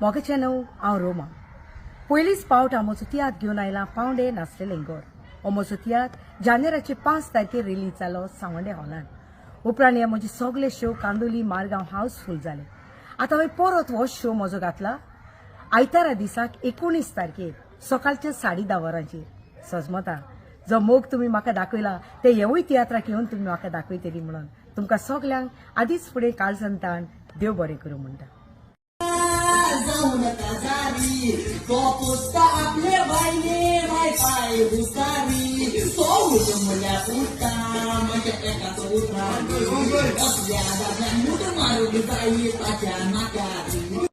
मोगाचें नांव हांव रोमा. पयलींच पावट हांव म्हजो तियात्र घेवन आयलां पावंडे नासलें लेंगोर. हो म्हजो तियात्र जानेराचे 5 तारखेर रिलीज जालो सावंडे हॉलांत. उपरांत हे म्हजे सगळे शो कांदोली मारगांव हावसफुल जाले. आतां हांवें परत हो शो म्हजो घातला आयतारा दिसाक 19 तारखेर सकाळच्या 10:30 वरांचेर सजमता. जो मोग तुमी म्हाका दाखयला ते हेवूय तियात्राक येवन तुमी म्हाका दाखयतली म्हणून तुमकां सगल्यांक आदींच फुडें काळजंतान देव बरें करूं म्हणटा. जाऊ नका जारी तो पुसता आपले बायने बाय पाय हुसारी तो उडमुल्या पुसता म्हणजे एकाच उतरा आपल्या दाब्या मुठ मारून जाई ताच्या नाकारी.